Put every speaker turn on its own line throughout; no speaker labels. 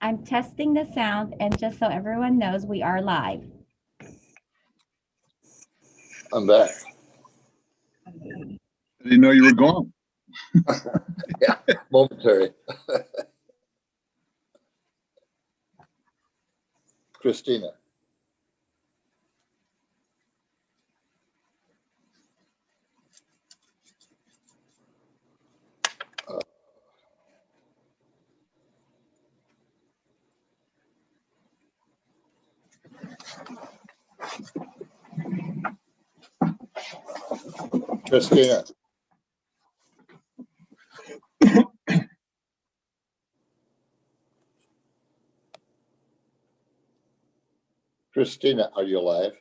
I'm testing the sound, and just so everyone knows, we are live.
I'm back.
I didn't know you were gone.
Yeah, momentary. Christina. Christina. Christina, are you alive?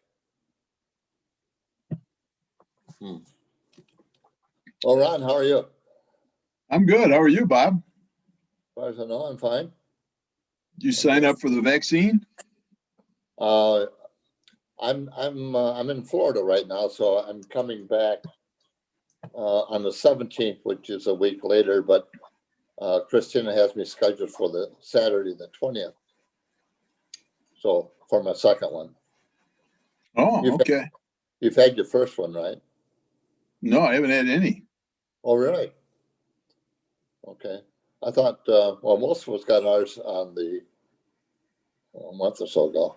Well, Ron, how are you?
I'm good. How are you, Bob?
As far as I know, I'm fine.
Did you sign up for the vaccine?
I'm in Florida right now, so I'm coming back on the 17th, which is a week later. But Christina has me scheduled for the Saturday, the 20th. So for my second one.
Oh, okay.
You've had your first one, right?
No, I haven't had any.
Oh, really? Okay. I thought, well, most of us got ours on a month or so ago.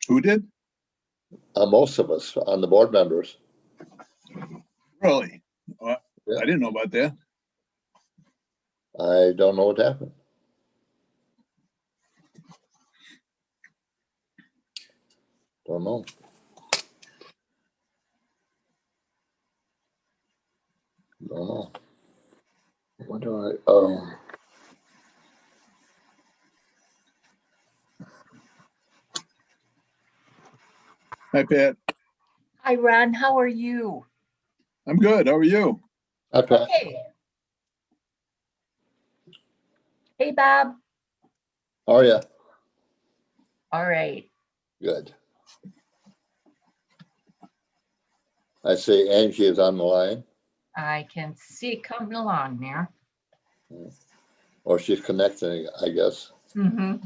Who did?
Most of us on the board members.
Really? Well,
Yeah.
I didn't know about that.
I don't know what happened. Don't know. Don't know. What do I?
Hi, Pat.
Hi, Ron. How are you?
I'm good. How are you?
Okay.
Okay. Hey, Bob.
How are you?
All right.
Good. I see Angie is on the line,
I can see it coming along there.
or she's connecting, I guess.
Mm-hmm.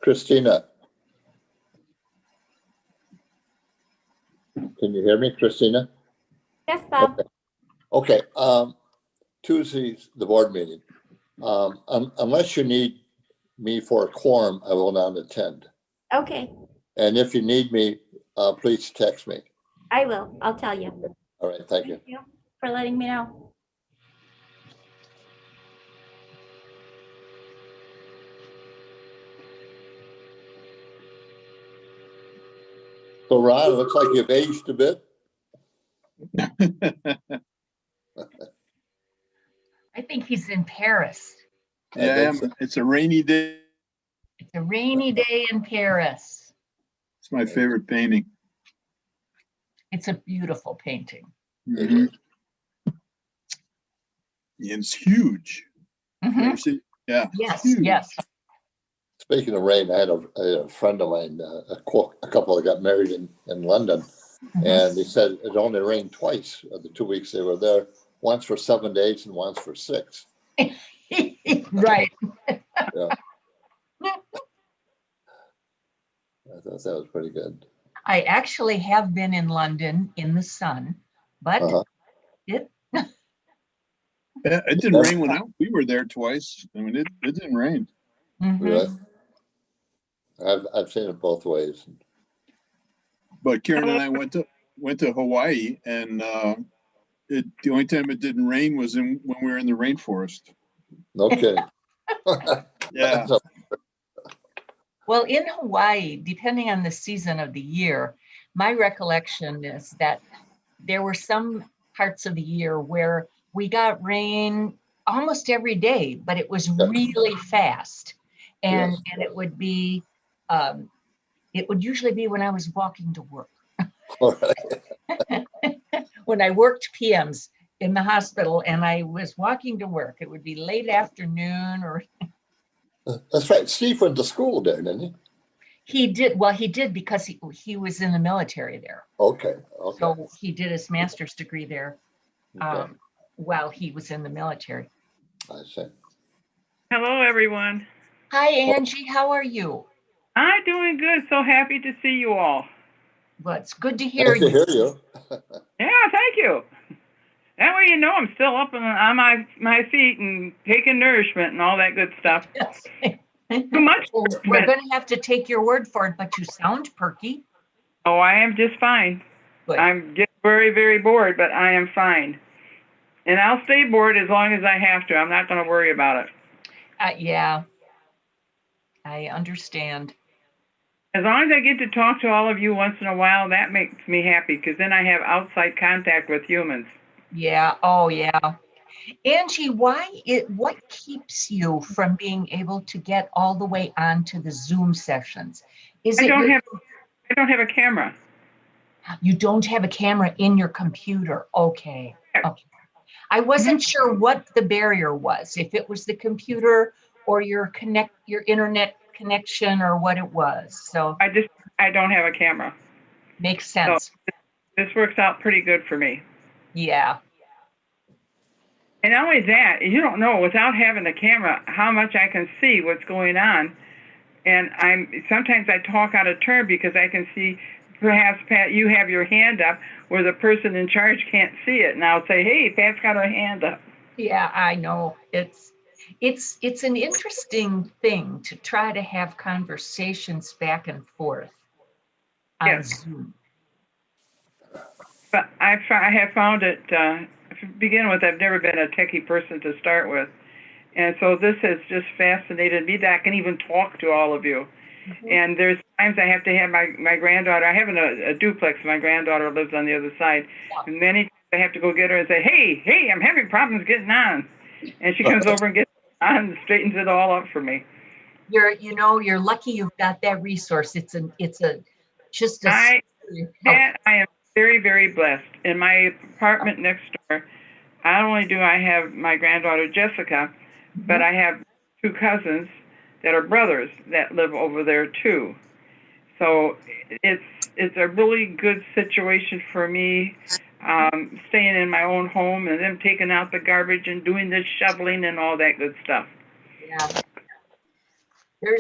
Christina. Can you hear me, Christina?
Yes, Bob.
Okay. Tuesday's the board meeting. Unless you need me for a quorum, I will not attend.
Okay,
And if you need me, please text me.
I will. I'll tell you.
All right. Thank you.
Thank you for letting me know.
So Ron, it looks like you've aged a bit.
I think he's in Paris.
Yeah, I am.
so.
It's a rainy day.
It's a rainy day in Paris.
It's my favorite painting.
It's a beautiful painting.
It
Mhm.
is.
It's huge.
Mhm.
Ever see? Yeah. it's
Yes,
huge.
yes.
Speaking of rain, I had a friend of mine, a couple that got married in London,
Mhm.
and he said it only rained twice of the 2 weeks they were there, once for 7 days and once for 6.
Right.
Yeah. I thought that was pretty good.
I actually have been in London in the sun, but
Uh-huh.
it
Yeah, it didn't rain when we were there twice. I mean, it didn't rain.
mhm.
Really? I've seen it both ways.
But Karen and I went to Hawaii, and the only time it didn't rain was when we were in the rainforest.
No kidding.
Yeah.
So,
Well, in Hawaii, depending on the season of the year, my recollection is that there were some parts of the year where we got rain almost every day, but it was really fast. And,
Yes.
and it would usually be when I was walking to work.
all right.
When I worked PMs in the hospital and I was walking to work, it would be late afternoon or
That's right. Steve went to school there, didn't he?
He did, well, he did because he was in the military there.
Okay, okay.
So he did his master's degree there
Okay,
while he was in the military.
I see.
Hello, everyone.
Hi, Angie, how are you?
I'm doing good. So happy to see you all.
Well, it's good to hear
Nice to
you.
hear you.
Yeah, thank you. That way you know I'm still up on my feet and taking nourishment and all that good stuff.
Yes.
Too much
Well, we're
nourishment.
going to have to take your word for it, but you sound perky.
Oh, I am just fine.
Good.
I'm getting very, very bored, but I am fine. And I'll stay bored as long as I have to. I'm not going to worry about it.
Yeah, I understand.
As long as I get to talk to all of you once in a while, that makes me happy because then I have outside contact with humans.
Yeah, oh yeah. Angie, what keeps you from being able to get all the way onto the Zoom sessions? Is
I
it
don't have a camera.
you don't have a camera in your computer? Okay. Okay. I wasn't sure what the barrier was, if it was the computer or your internet connection or what it was. So
I don't have a camera.
makes sense.
So this works out pretty good for me.
Yeah.
And not only that, you don't know without having a camera how much I can see what's going on. And sometimes I talk out of turn because I can see perhaps Pat, you have your hand up where the person in charge can't see it. And I'll say, hey, Pat's got her hand up.
Yeah, I know. It's an interesting thing to try to have conversations back and forth on
Yes.
Zoom.
But I have found it, to begin with, I've never been a techie person to start with. And so this has just fascinated me that I can even talk to all of you.
Mhm.
And there's times I have to have my granddaughter, I have a duplex, my granddaughter lives on the other side.
Yeah.
And many times I have to go get her and say, hey, I'm having problems getting on. And she comes over and gets on and straightens it all up for me.
You're lucky you've got that resource.
I am very, very blessed. In my apartment next door, not only do I have my granddaughter Jessica, but I have two cousins that are brothers that live over there too. So it's a really good situation for me, staying in my own home and them taking out the garbage and doing the shoveling and all that good stuff.
Yeah. I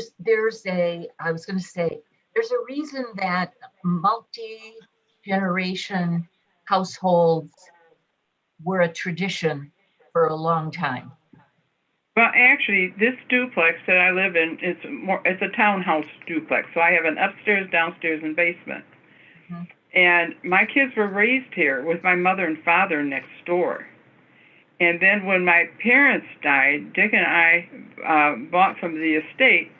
was going to say, there's a reason that multi-generation households were a tradition for a long time.
Well, actually, this duplex that I live in, it's a townhouse duplex. So I have an upstairs, downstairs, and basement.
Mhm.
And my kids were raised here with my mother and father next door. And then when my parents died, Dick and I bought from the estate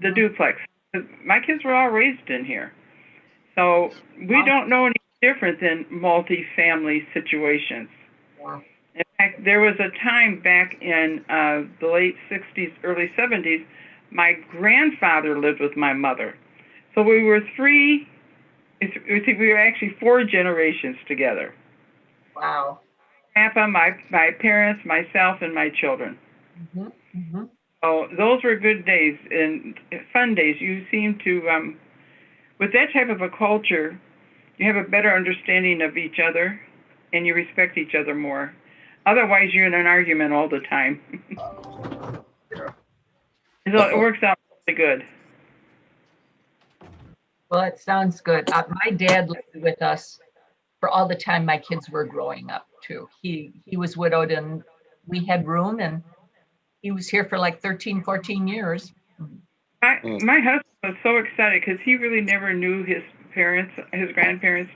the duplex. My kids were all raised in here. So we don't know any different than multi-family situations.
Yeah.
In fact, there was a time back in the late 60s, early 70s, my grandfather lived with my mother. So we were actually four generations together.
Wow.
Grandpa, my parents, myself, and my children.
Mm-hmm. Mm-hmm.
So those were good days and fun days. You seem to, with that type of a culture, you have a better understanding of each other and you respect each other more. Otherwise, you're in an argument all the time. So it works out really good.
Well, it sounds good. My dad lived with us for all the time my kids were growing up too. He was widowed and we had room and he was here for like 13, 14 years.
My husband was so excited because he really never knew his grandparents.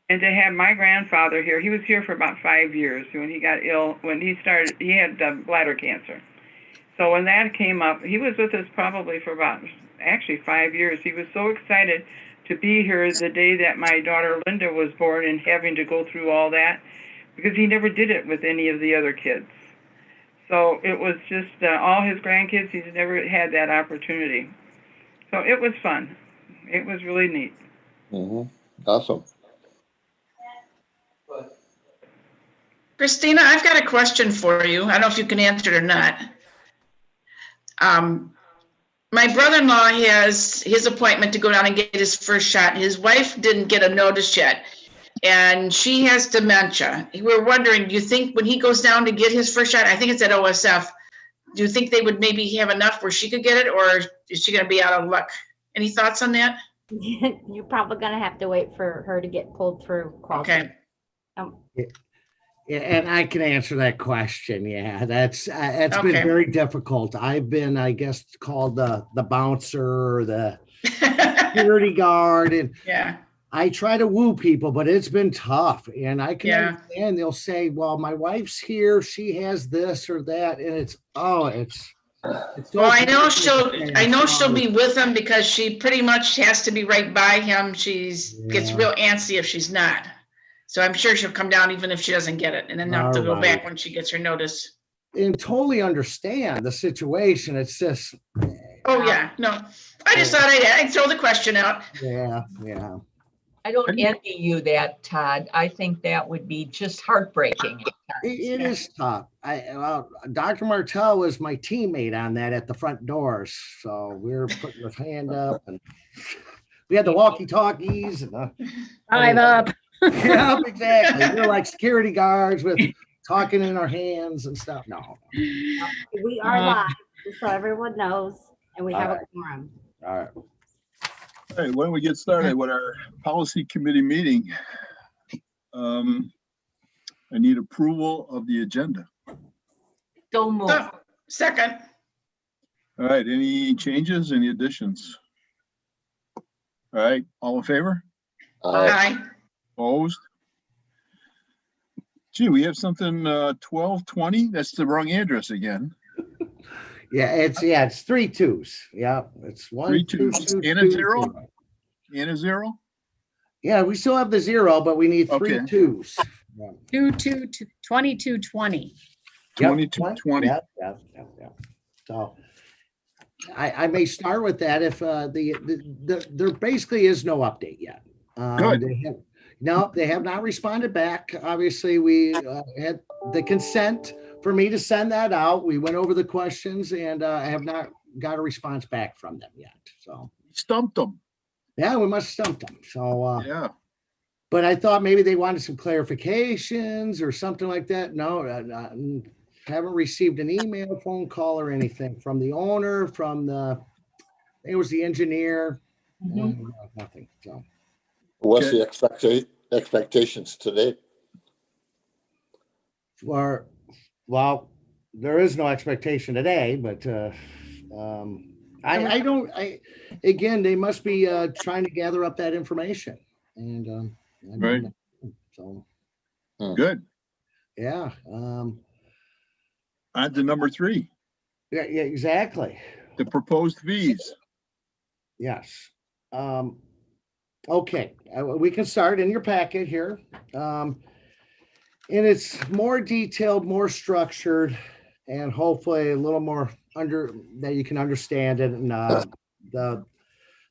And to have my grandfather here, he was here for about 5 years when he got ill. He had bladder cancer. So when that came up, he was with us probably for about, actually 5 years. He was so excited to be here the day that my daughter Linda was born and having to go through all that because he never did it with any of the other kids. So it was just all his grandkids, he's never had that opportunity. So it was fun. It was really neat.
Mm-hmm. Awesome.
Christina, I've got a question for you. I don't know if you can answer it or not. my brother-in-law has his appointment to go down and get his first shot. His wife didn't get a notice yet, and she has dementia. We're wondering, do you think when he goes down to get his first shot, I think it's at OSF, do you think they would maybe have enough where she could get it, or is she going to be out of luck? Any thoughts on that?
You're probably gonna have to wait for her to get pulled through.
Okay.
Yeah, and I can answer that question. Yeah, that's
Okay.
been very difficult. I've been, I guess, called the bouncer or the security guard, and
Yeah.
I try to woo people, but it's been tough. And I can
Yeah.
understand they'll say, "Well, my wife's here; she has this or that," and it's so
Well, I know
painful.
she'll be with him because she pretty much has to be right by him. Gets
Yeah.
real antsy if she's not. So I'm sure she'll come down even if she doesn't get it, and then have to go
All
back
right.
when she gets her notice.
And totally understand the situation. It's just,
Oh, yeah, no, I just thought I'd throw the question out.
yeah.
I don't envy you that, Todd. I think that would be just heartbreaking.
It is tough. Dr. Martell was my teammate on that at the front doors. So we were putting his hand up, and we had the walkie-talkies and
Five up.
yeah, exactly. We're like security guards with talking in our hands and stuff. No.
We are live, just so everyone knows, and we have a
Alright.
quorum.
All right.
All right, why don't we get started with our policy committee meeting? I need approval of the agenda.
Don't move.
Oh, second,
All right, any changes, any additions? All right, all in favor?
aye.
Opposed? Gee, we have something, 1220, that's the wrong address again.
Yeah, it's 3 2s. Yeah, it's 1
Three
2
twos
2
and a
2
zero?
0.
And a zero?
Yeah, we still have the 0, but we need 3
Okay.
2s. Yeah.
2220.
Yep,
2220.
Yep. So I may start with that if there basically is no update yet.
Good.
They have not responded back. Obviously, we had the consent for me to send that out. We went over the questions, and I have not got a response back from them yet. So
Stumped them,
yeah, we must have stumped them. So
yeah.
but I thought maybe they wanted some clarifications or something like that. No, haven't received an email, phone call, or anything from the owner, from it was the engineer, nothing. So
What's
Okay.
the expectations today?
well, there is no expectation today, but again, they must be trying to gather up that information, and I don't
Right.
know. So
Good.
yeah,
On to number 3,
yeah, exactly.
the proposed fees.
Yes. Okay, we can start in your packet here. And it's more detailed, more structured, and hopefully a little more that you can understand it, and the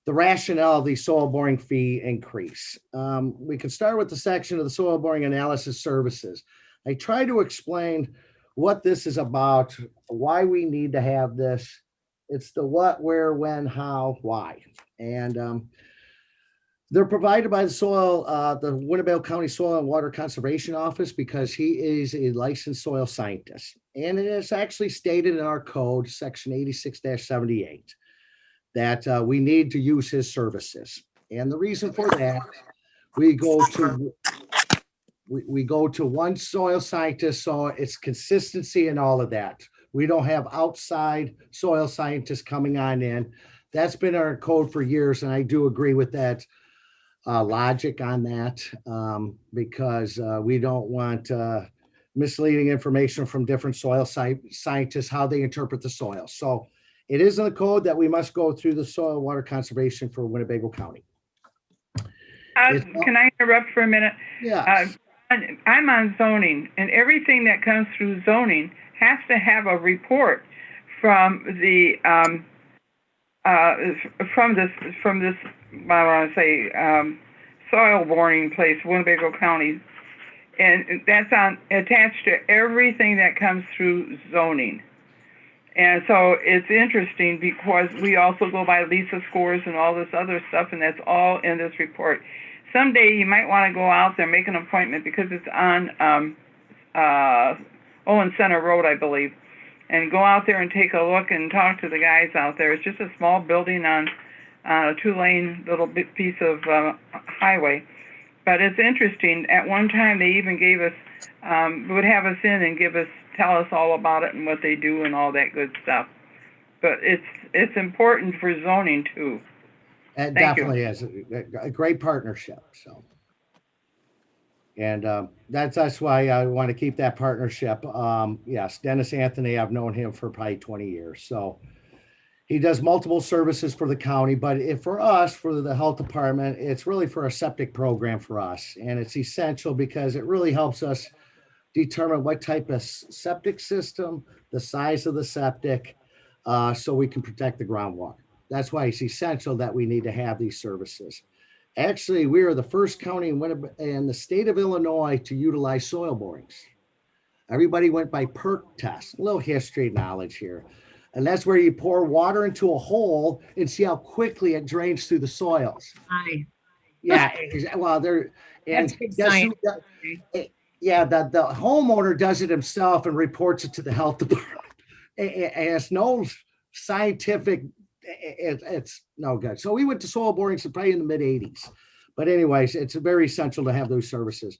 rationale of the soil boring fee increase. We can start with the section of the soil boring analysis services. I try to explain what this is about, why we need to have this. It's the what, where, when, how, why. And they're provided by the Winnebago County Soil and Water Conservation Office, because he is a licensed soil scientist. And it is actually stated in our code, section 86-78, that we need to use his services. And the reason for that, we go to one soil scientist, so it's consistency and all of that. We don't have outside soil scientists coming on in. That's been our code for years, and I do agree with that logic on that, because we don't want misleading information from different soil scientists, how they interpret the soil. So it is in the code that we must go through the soil and water conservation for Winnebago County.
Can I interrupt for a minute?
Yeah.
I'm on zoning, and everything that comes through zoning has to have a report from the from this I want to say soil boring place, Winnebago County, and that's attached to everything that comes through zoning. And so it's interesting because we also go by Lisa scores and all this other stuff, and that's all in this report. Someday you might want to go out there, make an appointment, because it's on Owen Center Road, I believe, and go out there and take a look and talk to the guys out there. It's just a small building on a 2-lane little piece of highway. But it's interesting. At one time, they even gave us, would have us in and tell us all about it and what they do and all that good stuff. But it's important for zoning too.
It
Thank
definitely is a great partnership. So, and that's why I want to keep that partnership. Yes, Dennis Anthony, I've known him for probably 20 years. So he does multiple services for the county, but for us, for the health department, it's really for a septic program for us. And it's essential because it really helps us determine what type of septic system, the size of the septic, so we can protect the groundwater. That's why it's essential that we need to have these services. Actually, we are the first county in the state of Illinois to utilize soil borings. Everybody went by perk test, a little history knowledge here. And that's where you pour water into a hole and see how quickly it drains through the soils.
Hi.
Yeah, well,
That's big science.
Yeah, the homeowner does it himself and reports it to the health department. It's no scientific, it's no good. So we went to soil borings probably in the mid 80s. But anyways, it's very essential to have those services.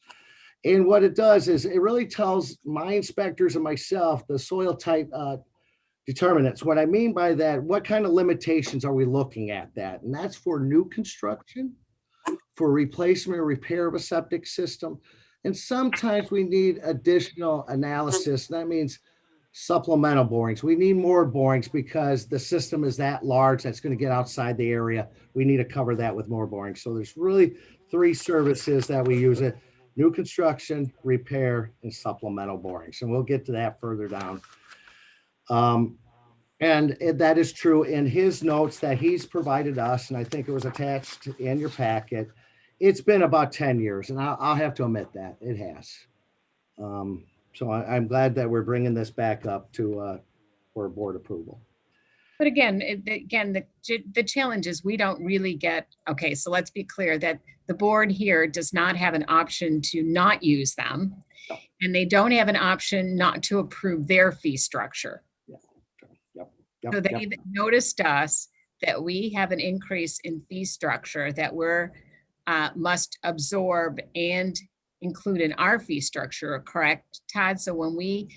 And what it does is it really tells my inspectors and myself the soil type determinants. What I mean by that, what kind of limitations are we looking at that? And that's for new construction, for replacement or repair of a septic system. And sometimes we need additional analysis. That means supplemental borings. We need more borings because the system is that large that's going to get outside the area. We need to cover that with more borings. So there's really 3 services that we use it: new construction, repair, and supplemental borings. And we'll get to that further down. And that is true in his notes that he's provided us, and I think it was attached in your packet. It's been about 10 years, and I'll have to admit that it has. So I'm glad that we're bringing this back up to for board approval.
But again, the challenge is we don't really get, okay, so let's be clear that the board here does not have an option to not use them, and they don't have an option not to approve their fee structure.
Yep,
So they noticed us that we have an increase in fee structure that we're must absorb and include in our fee structure, correct, Todd? So when we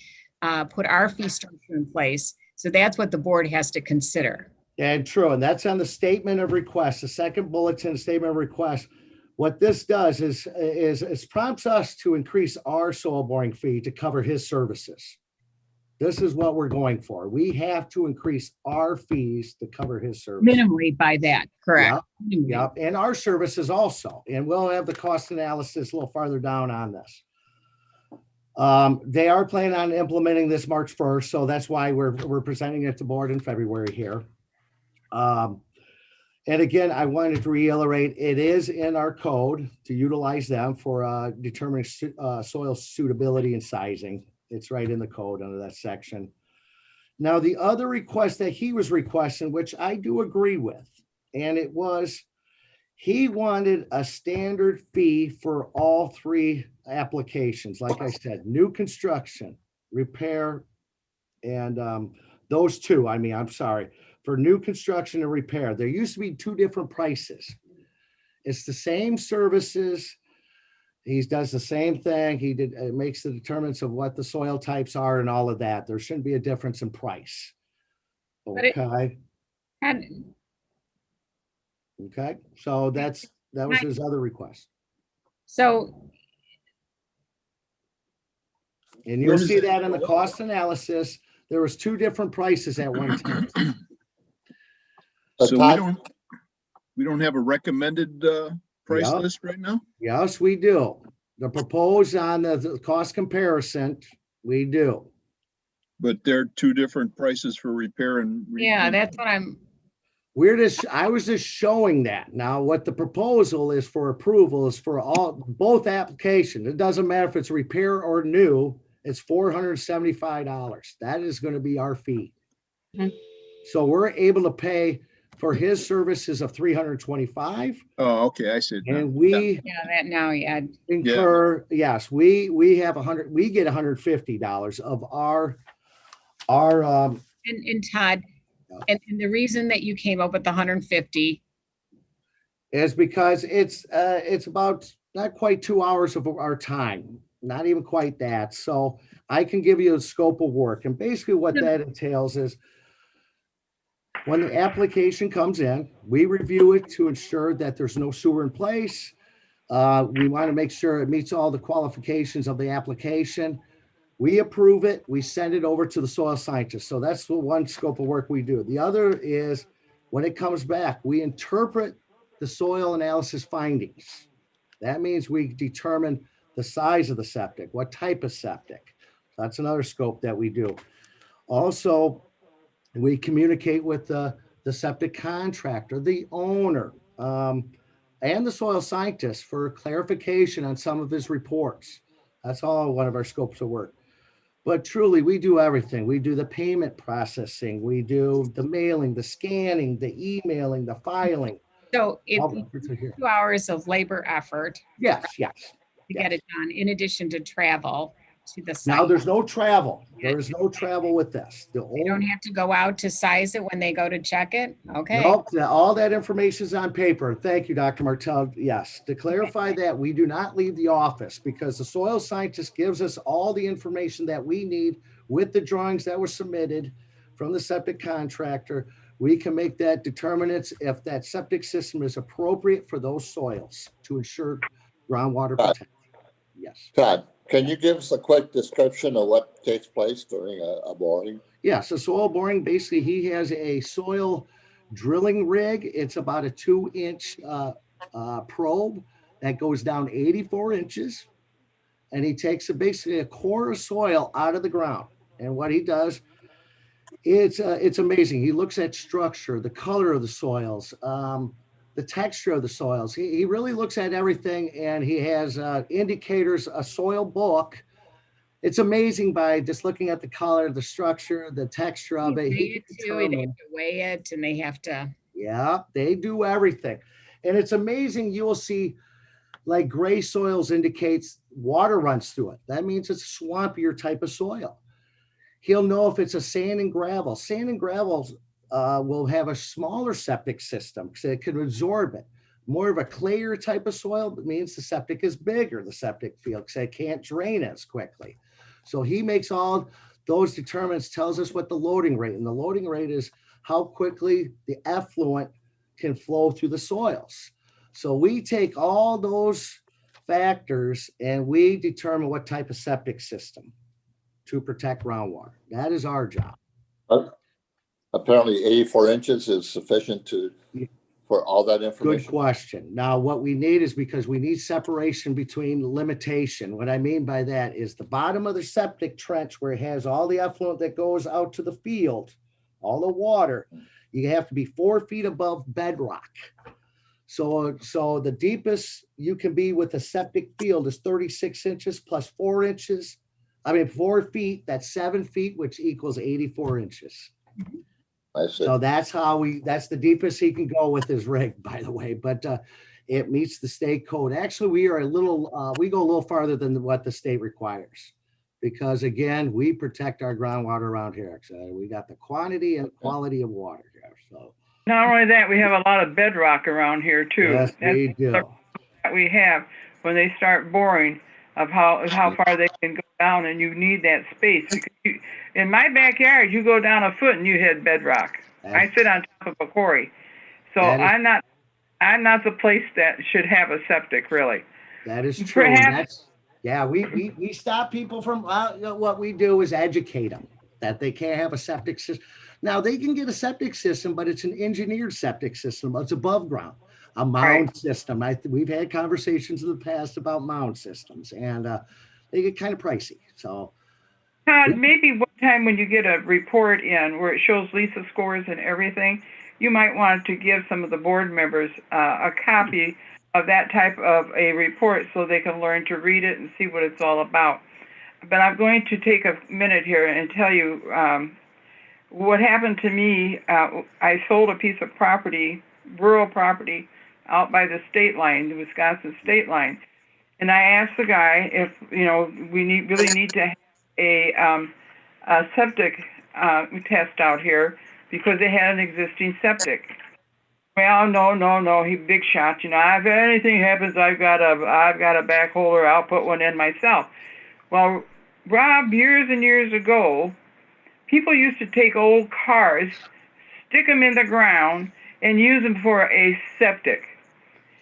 put our fee structure in place, so that's what the board has to consider.
And true, and that's on the statement of request, the second bulletin statement of request. What this does is prompts us to increase our soil boring fee to cover his services. This is what we're going for. We have to increase our fees to cover his service.
Minimally by that, correct?
Yep. And our services also. And we'll have the cost analysis a little farther down on this. They are planning on implementing this March 1st. So that's why we're presenting it to board in February here. And again, I wanted to reiterate, it is in our code to utilize them for determining soil suitability and sizing. It's right in the code under that section. Now, the other request that he was requesting, which I do agree with, and it was, he wanted a standard fee for all 3 applications. Like I said, new construction, repair, and those 2, I'm sorry, for new construction and repair. There used to be 2 different prices. It's the same services. He does the same thing. It makes the determinants of what the soil types are and all of that. There shouldn't be a difference in price. Okay. Okay. So that was his other request.
So.
And you'll see that in the cost analysis. There was 2 different prices at one time.
So we don't have a recommended price list right now?
Yes, we do. The proposed on the cost comparison, we do.
But there are 2 different prices for repair and.
Yeah, that's what
I was just showing that. Now, what the proposal is for approval is for both applications. It doesn't matter if it's repair or new, it's $475. That is going to be our fee.
Mhm.
So we're able to pay for his services of 325,
Oh, okay, I see it now.
and we
Yeah, that now, yeah.
incur, yes, we have we get $150 of our
And Todd, and the reason that you came up with the 150,
is because it's about not quite 2 hours of our time, not even quite that. So I can give you a scope of work, and basically what that entails is when the application comes in, we review it to ensure that there's no sewer in place. We want to make sure it meets all the qualifications of the application. We approve it, we send it over to the soil scientist. So that's the one scope of work we do. The other is when it comes back, we interpret the soil analysis findings. That means we determine the size of the septic, what type of septic. That's another scope that we do. Also, we communicate with the septic contractor, the owner, and the soil scientist for clarification on some of his reports. That's all one of our scopes of work. But truly, we do everything. We do the payment processing, we do the mailing, the scanning, the emailing, the filing.
so it
All the- here.
2 hours of labor effort
Yes, yes.
to get it done, in addition to travel to the
Now
site.
there's no travel. There is no travel with this. The
They don't
only,
have to go out to size it when they go to check it? Okay.
nope, all that information is on paper. Thank you, Dr. Martell. Yes, to clarify that, we do not leave the office because the soil scientist gives us all the information that we need with the drawings that were submitted from the septic contractor. We can make that determinants if that septic system is appropriate for those soils to ensure groundwater protection. Yes.
Todd, can you give us a quick description of what takes place during a boring?
Yeah, so soil boring, basically he has a soil drilling rig. It's about a 2-inch probe that goes down 84 inches. And he takes basically a core of soil out of the ground. And what he does, it's amazing. He looks at structure, the color of the soils, the texture of the soils. He really looks at everything, and he has indicators, a soil book. It's amazing by just looking at the color, the structure, the texture of it. He can
They have
determine.
to weigh it, and they have to.
Yeah, they do everything. And it's amazing. You will see like gray soils indicates water runs through it. That means it's a swampier type of soil. He'll know if it's a sand and gravel. Sand and gravel will have a smaller septic system because it can absorb it. More of a clayer type of soil means the septic is bigger, the septic field, because it can't drain as quickly. So he makes all those determinants, tells us what the loading rate, and the loading rate is how quickly the effluent can flow through the soils. So we take all those factors and we determine what type of septic system to protect groundwater. That is our job.
Apparently 84 inches is sufficient for all that
Good
information.
question. Now, what we need is because we need separation between limitation. What I mean by that is the bottom of the septic trench where it has all the effluent that goes out to the field, all the water, you have to be 4 feet above bedrock. So the deepest you can be with a septic field is 36 inches plus 4 inches. 4 feet, that's 7 feet, which equals 84 inches.
I see.
So that's the deepest he can go with his rig, by the way, but it meets the state code. Actually, we go a little farther than what the state requires because again, we protect our groundwater around here. So we got the quantity and quality of water here. So
Not only that, we have a lot of bedrock around here too.
yes, we do.
That we have when they start boring of how far they can go down, and you need that space. Because in my backyard, you go down a foot and you hit bedrock. I sit on top of a quarry, so I'm not the place that should have a septic, really.
That is true.
Perhaps,
We stop people from what we do is educate them that they can't have a septic system. Now they can get a septic system, but it's an engineered septic system. It's above ground, a mound system. We've had conversations in the past about mound systems, and they get kind of pricey. So
Todd, maybe one time when you get a report in where it shows Lisa scores and everything, you might want to give some of the board members a copy of that type of a report so they can learn to read it and see what it's all about. But I'm going to take a minute here and tell you, what happened to me, I sold a piece of property, rural property, out by the state line, the Wisconsin state line. And I asked the guy if, we really need to have a septic test out here because they had an existing septic. Well, no, he big shot. If anything happens, I've got a backholer. I'll put one in myself. Well, Rob, years and years ago, people used to take old cars, stick them in the ground, and use them for a septic.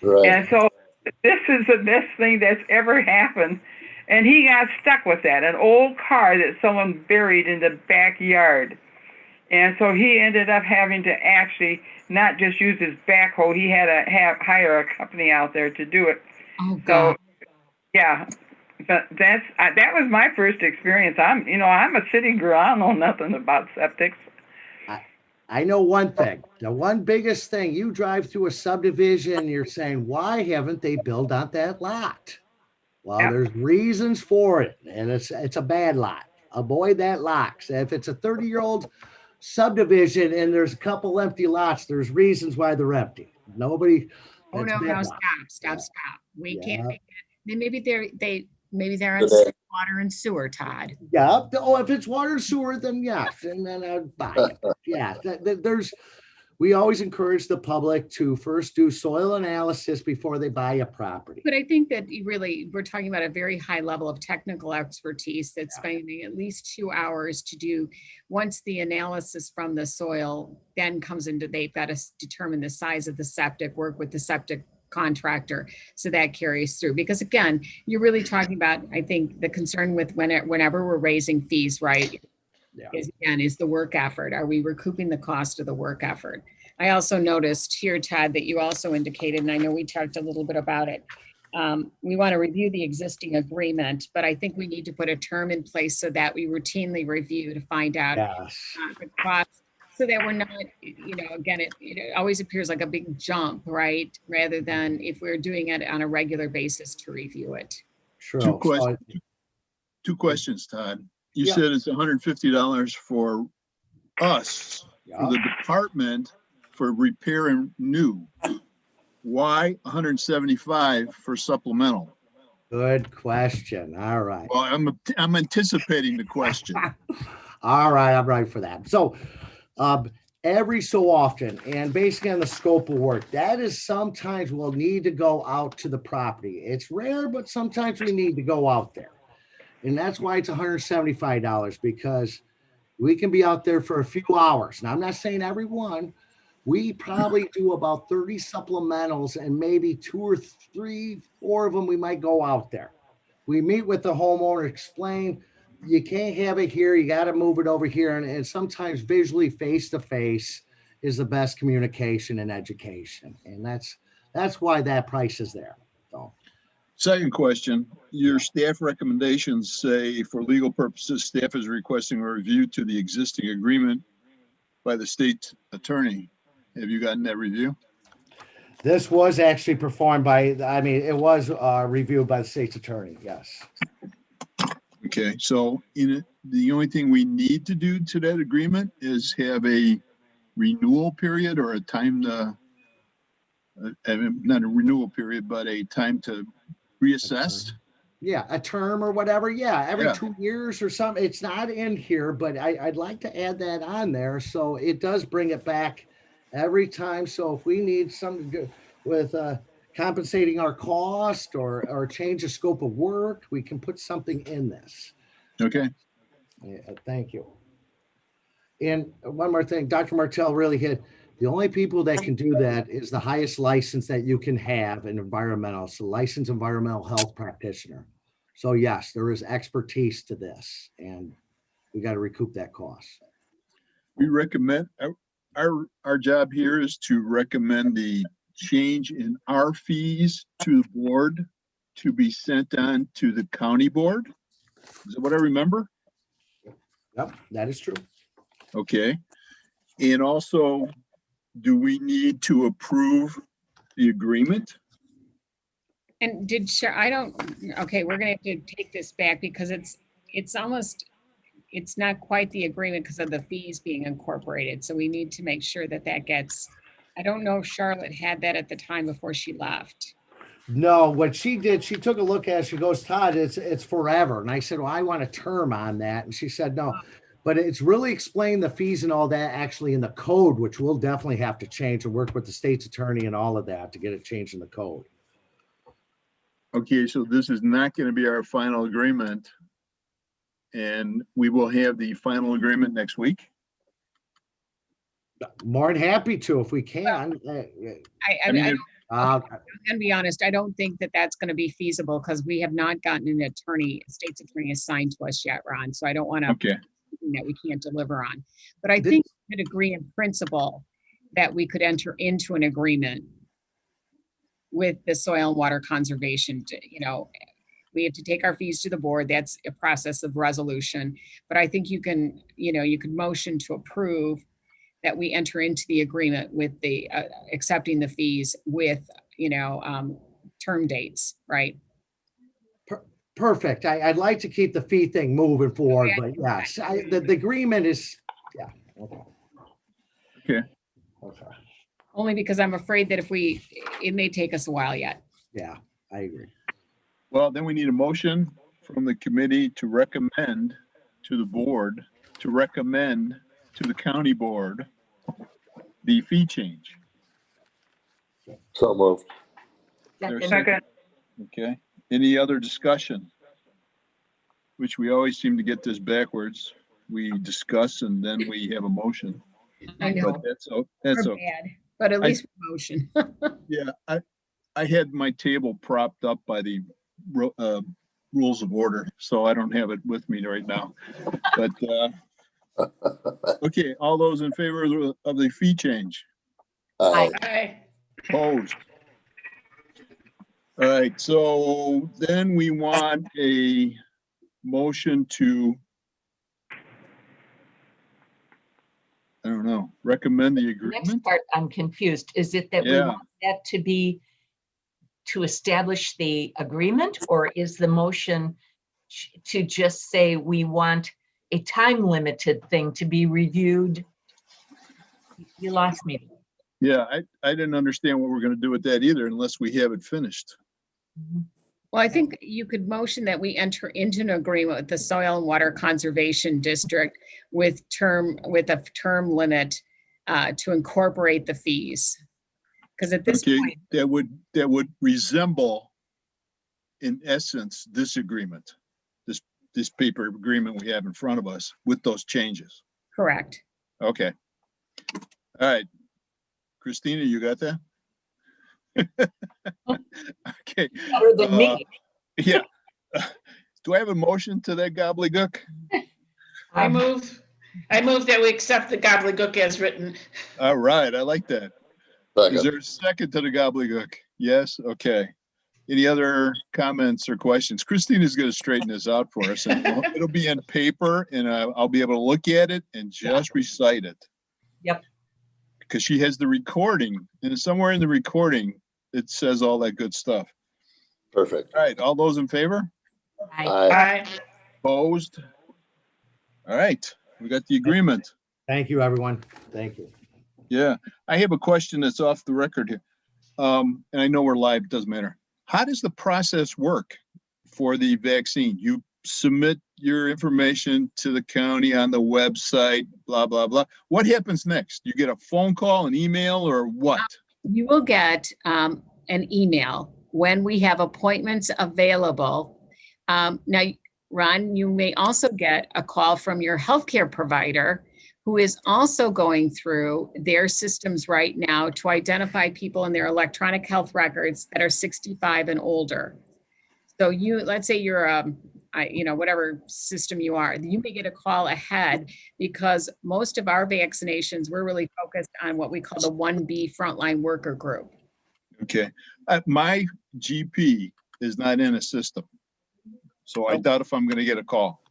Right.
And so this is the best thing that's ever happened. And he got stuck with that, an old car that someone buried in the backyard. And so he ended up having to actually not just use his backhoe, he had to hire a company out there to do it.
Oh, God.
So, yeah, but that was my first experience. I'm a city girl. I don't know nothing about septics.
I know one thing. The one biggest thing, you drive through a subdivision, you're saying, why haven't they built on that lot? Well,
Yep.
there's reasons for it, and it's a bad lot. Avoid that lot. If it's a 30-year-old subdivision and there's a couple empty lots, there's reasons why they're empty. Nobody.
Oh,
that's
no,
bad
no,
lot.
stop. We
Yeah.
can't make it. Then maybe they're on water and sewer, Todd.
Yeah. Oh, if it's water and sewer, then yes, and then I'd buy it. Yeah. We always encourage the public to first do soil analysis before they buy a property.
But I think that we're talking about a very high level of technical expertise that's spending at least 2 hours to do. Once the analysis from the soil then comes into, they've got to determine the size of the septic, work with the septic contractor. So that carries through, because again, you're really talking about, I think the concern with whenever we're raising fees, right? Is the work effort. Are we recouping the cost of the work effort? I also noticed here, Todd, that you also indicated, and I know we talked a little bit about it. We want to review the existing agreement, but I think we need to put a term in place so that we routinely review to find out the cost, so that we're not, again, it always appears like a big jump, right? Rather than if we're doing it on a regular basis to review it.
Sure.
Two questions, Todd. You said it's $150 for us, for the department, for repair and new. Why $175 for supplemental?
Good question. All right.
Well, I'm anticipating the question.
All right, I'm right for that. So every so often, and basically on the scope of work, that is sometimes we'll need to go out to the property. It's rare, but sometimes we need to go out there. And that's why it's $175, because we can be out there for a few hours. Now, I'm not saying every one. We probably do about 30 supplementals, and maybe 2 or 3, 4 of them we might go out there. We meet with the homeowner, explain, you can't have it here, you got to move it over here. And sometimes visually face-to-face is the best communication and education. And that's why that price is there. So.
Second question, your staff recommendations say, for legal purposes, staff is requesting a review to the existing agreement by the state attorney. Have you gotten that review?
This was actually performed it was reviewed by the state's attorney, yes.
Okay, so the only thing we need to do to that agreement is have a renewal period, or a time to, not a renewal period, but a time to reassess.
Yeah, a term or whatever. Yeah, every 2 years or something. It's not in here, but I'd like to add that on there, so it does bring it back every time. So if we need something to do with compensating our cost or change the scope of work, we can put something in this.
Okay.
Yeah, thank you. And one more thing, Dr. Martell really hit. The only people that can do that is the highest license that you can have in environmental, so licensed environmental health practitioner. So yes, there is expertise to this, and we got to recoup that cost.
We recommend, our job here is to recommend the change in our fees to the board to be sent on to the county board. Is that what I remember?
Yep, that is true.
Okay. And also, do we need to approve the agreement?
And we're gonna have to take this back, because it's almost, it's not quite the agreement because of the fees being incorporated. So we need to make sure that that gets, I don't know if Charlotte had that at the time before she left.
No, what she did, she took a look at it. She goes, Todd, it's forever. And I said, well, I want a term on that. And she said, no, but it's really explained the fees and all that actually in the code, which we'll definitely have to change and work with the state's attorney and all of that to get it changed in the code.
Okay, so this is not going to be our final agreement. And we will have the final agreement next week.
More than happy to if we can.
I
mean,
I'm gonna be honest, I don't think that that's gonna be feasible because we have not gotten an attorney, a state's attorney assigned to us yet, Ron. So I don't want to,
okay,
that we can't deliver on. But I think we could agree in principle that we could enter into an agreement with the soil and water conservation, we have to take our fees to the board. That's a process of resolution. But I think you can, you could motion to approve that we enter into the agreement with the accepting the fees with, term dates, right?
Perfect. I'd like to keep the fee thing moving forward, but yes, the agreement is, yeah.
okay.
Only because I'm afraid that it may take us a while yet.
Yeah, I agree.
Well, then we need a motion from the committee to recommend to the board, to recommend to the county board the fee change.
So moved.
There's a
Second.
Okay, any other discussion? Which we always seem to get this backwards. We discuss and then we have a motion.
I know.
But that's
We're
okay.
bad, but at least motion.
Yeah, I had my table propped up by the rules of order, so I don't have it with me right now. But okay, all those in favor of the fee change?
Aye.
Opposed? All right, so then we want a motion to, I don't know, recommend the
The
agreement?
next part, I'm confused. Is it that we
Yeah.
want that to be to establish the agreement, or is the motion to just say we want a time limited thing to be reviewed? You lost me.
Yeah, I didn't understand what we're gonna do with that either unless we have it finished.
Well, I think you could motion that we enter into an agreement with the Soil and Water Conservation District with a term limit to incorporate the fees. Because at this
Okay,
point,
that would resemble, in essence, this agreement, this paper agreement we have in front of us with those changes.
correct.
Okay. All right. Christina, you got that? Okay.
Better than me.
Yeah. Do I have a motion to that gobbledygook?
I move that we accept the gobbledygook as written.
All right, I like that. Is
Second.
there a second to the gobbledygook? Yes, okay. Any other comments or questions? Christina's gonna straighten this out for us. And it'll be in paper and I'll be able to look at it and just recite it.
Yep.
Because she has the recording, and somewhere in the recording, it says all that good stuff.
Perfect.
All right, all those in favor?
I
Aye.
Opposed? All right, we got the agreement.
Thank you, everyone. Thank you.
Yeah, I have a question that's off the record here. And I know we're live, doesn't matter. How does the process work for the vaccine? You submit your information to the county on the website, blah, blah, blah. What happens next? You get a phone call, an email, or what?
You will get an email when we have appointments available. Now, Ron, you may also get a call from your healthcare provider who is also going through their systems right now to identify people in their electronic health records that are 65 and older. So let's say you're whatever system you are, you may get a call ahead because most of our vaccinations, we're really focused on what we call the 1B frontline worker group.
Okay, my GP is not in a system. So I doubt if I'm gonna get a call.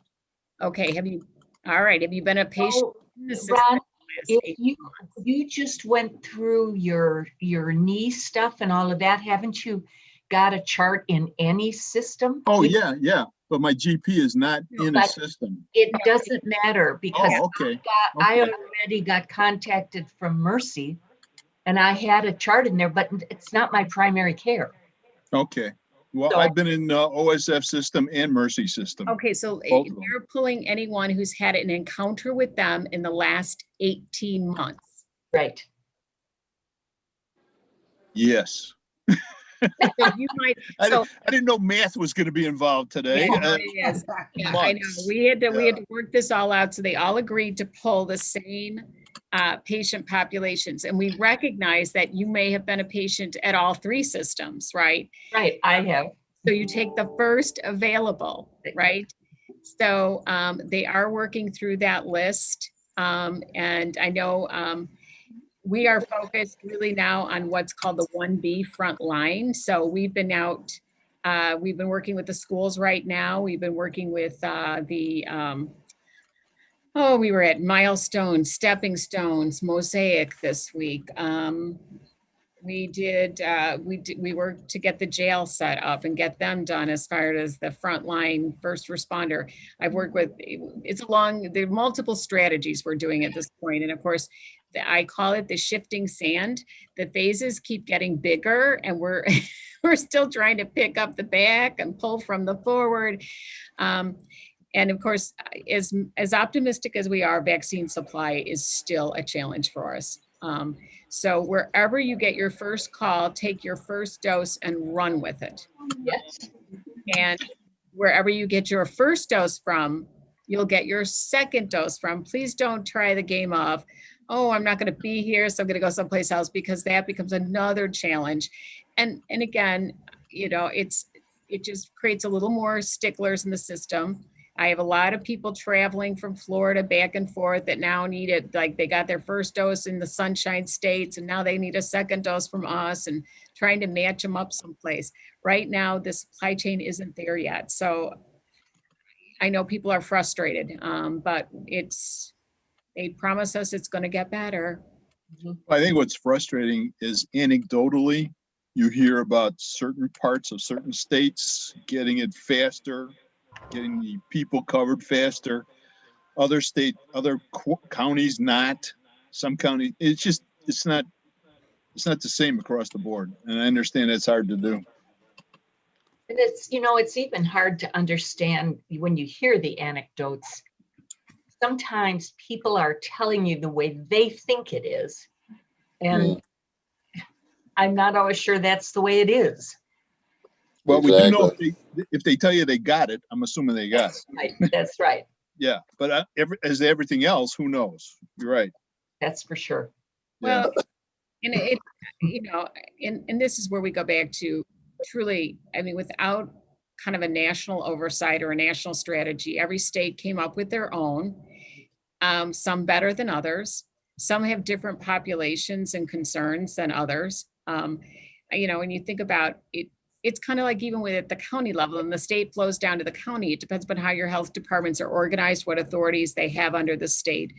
Okay, have you been a patient?
Oh,
in the system
Ron,
for the last
if
8
you just went through your knee stuff and all of that, haven't you got a chart in any system.
Oh, yeah. But my GP is not in a
But
system.
it doesn't matter because
Oh, okay.
I
Okay.
already got contacted from Mercy and I had a chart in there, but it's not my primary care.
Okay. Well,
So-
I've been in OSF system and Mercy system.
Okay, so
Both of them.
you're pulling anyone who's had an encounter with them in the last 18 months.
Right.
Yes.
So you might, so
I didn't know math was going to be involved today.
yeah, it is. Yeah, I know.
Months.
We had to work this all out. So they all agreed to pull the same patient populations. And we recognize that you may have been a patient at all three systems, right?
Right. I have.
So you take the first available, right? So they are working through that list. And I know we are focused really now on what's called the 1B front line. So we've been out, we've been working with the schools right now. We've been working with we were at Milestones, Stepping Stones, Mosaic this week. We worked to get the jail set up and get them done as far as the frontline first responder. I've worked with, there are multiple strategies we're doing at this point. And of course, I call it the shifting sand. The phases keep getting bigger and we're, we're still trying to pick up the back and pull from the forward. And of course, as optimistic as we are, vaccine supply is still a challenge for us. So wherever you get your first call, take your first dose and run with it.
Yes.
And wherever you get your first dose from, you'll get your second dose from. Please don't try the game of, oh, I'm not going to be here, so I'm going to go someplace else, because that becomes another challenge. And again, it just creates a little more sticklers in the system. I have a lot of people traveling from Florida back and forth that now need it, like they got their first dose in the Sunshine States and now they need a second dose from us, and trying to match them up someplace. Right now, the supply chain isn't there yet. So I know people are frustrated, but they promise us it's going to get better.
I think what's frustrating is anecdotally, you hear about certain parts of certain states getting it faster, getting the people covered faster. Other counties not. Some counties, it's not the same across the board. And I understand it's hard to do.
And it's even hard to understand when you hear the anecdotes. Sometimes people are telling you the way they think it is. And I'm not always sure that's the way it is.
Well, we do know if they tell you they got it, I'm assuming they got it.
Right. That's right.
Yeah, but as everything else, who knows? You're right.
That's for sure.
Well, and and this is where we go back to truly, I mean, without kind of a national oversight or a national strategy, every state came up with their own, some better than others. Some have different populations and concerns than others. When you think about it, it's kind of like even with at the county level, and the state flows down to the county. It depends upon how your health departments are organized, what authorities they have under the state.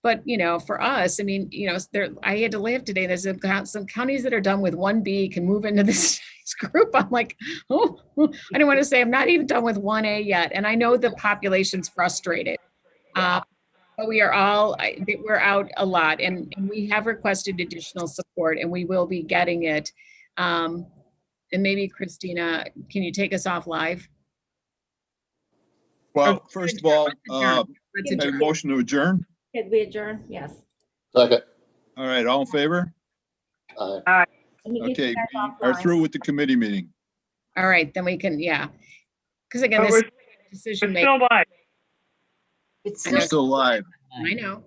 But, for us, I mean, I had to laugh today. There's some counties that are done with 1B can move into this group. I'm like, oh, I don't want to say I'm not even done with 1A yet. And I know the population's frustrated. But we're out a lot, and we have requested additional support, and we will be getting it. And maybe Christina, can you take us off live?
Well, first of all,
Let's
a
adjourn.
motion to adjourn.
Could we adjourn? Yes.
Second.
All right, all in favor?
Aye.
And you get
Okay,
you guys
we are
offline.
through with the committee meeting.
All right, then we can, yeah. Because again,
But
this
we're
decision
we're
making,
still live.
It's
We're still live.
I know.